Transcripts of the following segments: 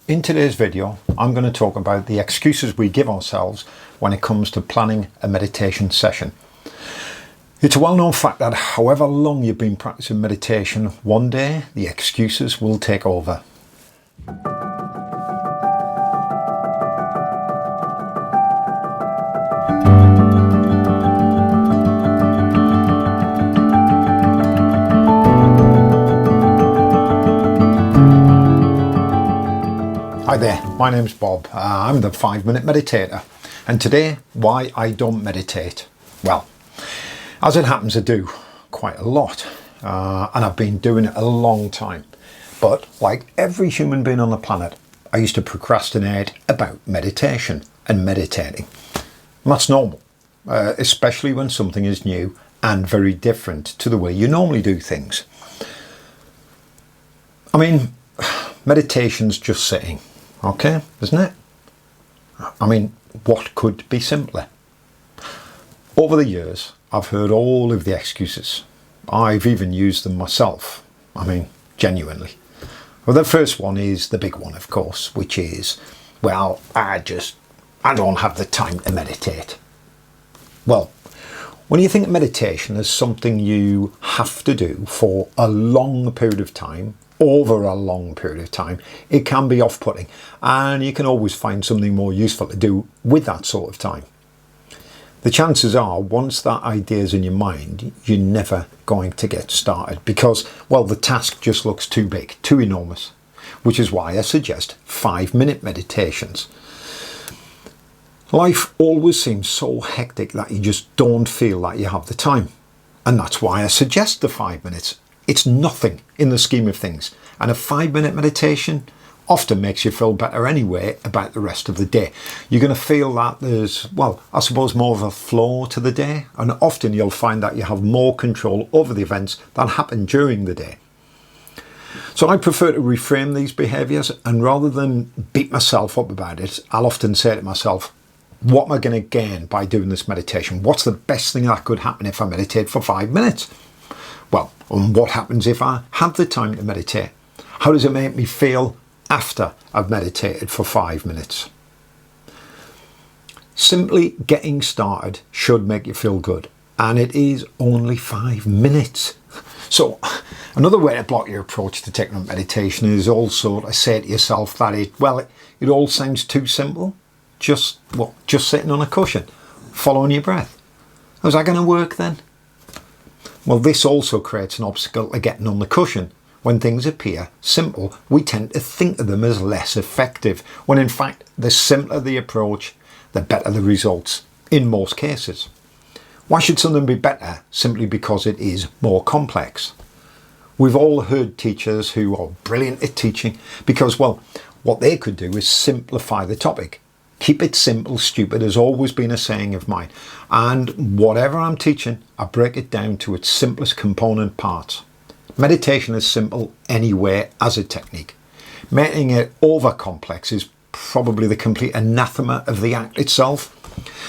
In today's video, I'm going to talk about the excuses we give ourselves when it comes to planning a meditation session. It's a well-known fact that however long you've been practicing meditation, one day the excuses will take over. Hi there, my name's Bob. I'm the 5-minute meditator, and today, why I don't meditate. Well, as it happens, I do quite a lot, and I've been doing it a long time. But like every human being on the planet, I used to procrastinate about meditation and meditating. And that's normal, especially when something is new and very different to the way you normally do things. I mean, meditation's just sitting. Okay, isn't it? I mean, what could be simpler? Over the years, I've heard all of the excuses. I've even used them myself. I mean, genuinely. Well, the first one is the big one, of course, which is, well, I don't have the time to meditate. Well, when you think of meditation as something you have to do for a long period of time, over a long period of time, it can be off-putting, and you can always find something more useful to do with that sort of time. The chances are, once that idea is in your mind, you're never going to get started because, well, the task just looks too big, too enormous, which is why I suggest 5-minute meditations. Life always seems so hectic that you just don't feel like you have the time, and that's why I suggest the 5 minutes. It's nothing in the scheme of things, and a 5-minute meditation often makes you feel better anyway about the rest of the day. You're going to feel that there's, well, I suppose more of a flow to the day, and often you'll find that you have more control over the events that happen during the day. So I prefer to reframe these behaviours, and rather than beat myself up about it, I'll often say to myself, what am I going to gain by doing this meditation? What's the best thing that could happen if I meditate for 5 minutes? Well, and what happens if I have the time to meditate? How does it make me feel after I've meditated for 5 minutes? Simply getting started should make you feel good, and it is only 5 minutes. So another way to block your approach to taking up meditation is also to say to yourself that it all sounds too simple. Just sitting on a cushion, following your breath. How's that going to work then? Well, this also creates an obstacle to getting on the cushion. When things appear simple, we tend to think of them as less effective, when in fact, the simpler the approach, the better the results, in most cases. Why should something be better simply because it is more complex? We've all heard teachers who are brilliant at teaching because, well, what they could do is simplify the topic. Keep it simple, stupid has always been a saying of mine. And whatever I'm teaching, I break it down to its simplest component parts. Meditation is simple anyway as a technique. Making it over complex is probably the complete anathema of the act itself.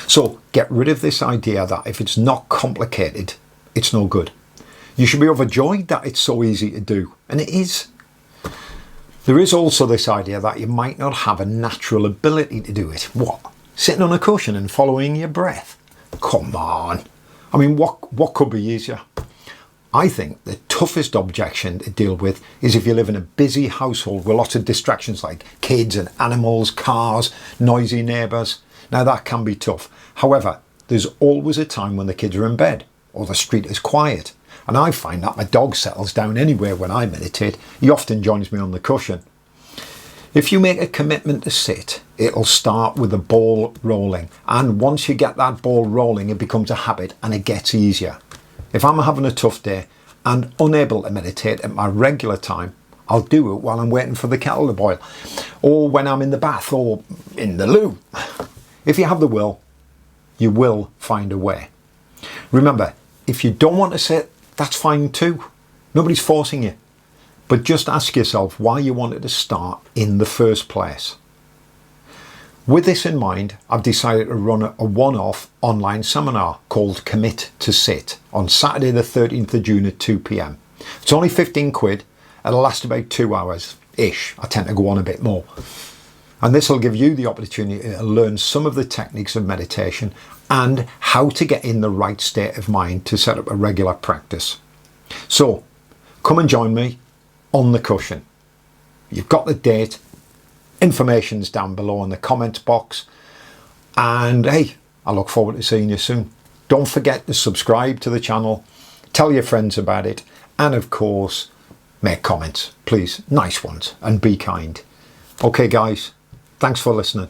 So get rid of this idea that if it's not complicated, it's no good. You should be overjoyed that it's so easy to do, and it is. There is also this idea that you might not have a natural ability to do it. What? Sitting on a cushion and following your breath? Come on. I mean, what could be easier? I think the toughest objection to deal with is if you live in a busy household with lots of distractions like kids and animals, cars, noisy neighbours. Now that can be tough. However, there's always a time when the kids are in bed or the street is quiet. And I find that my dog settles down anyway when I meditate. He often joins me on the cushion. If you make a commitment to sit, it'll start with the ball rolling. And once you get that ball rolling, it becomes a habit and it gets easier. If I'm having a tough day and unable to meditate at my regular time, I'll do it while I'm waiting for the kettle to boil, or when I'm in the bath or in the loo. If you have the will, you will find a way. Remember, if you don't want to sit, that's fine too. Nobody's forcing you. But just ask yourself why you wanted to start in the first place. With this in mind, I've decided to run a one-off online seminar called Commit to Sit on Saturday the 13th of June at 2 p.m. It's only 15 quid. It'll last about 2 hours-ish. I tend to go on a bit more. And this will give you the opportunity to learn some of the techniques of meditation and how to get in the right state of mind to set up a regular practice. So come and join me on the cushion. You've got the date, information's down below in the comments box, and hey, I look forward to seeing you soon. Don't forget to subscribe to the channel, tell your friends about it, and of course make comments, please, nice ones, and be kind. Okay guys, thanks for listening.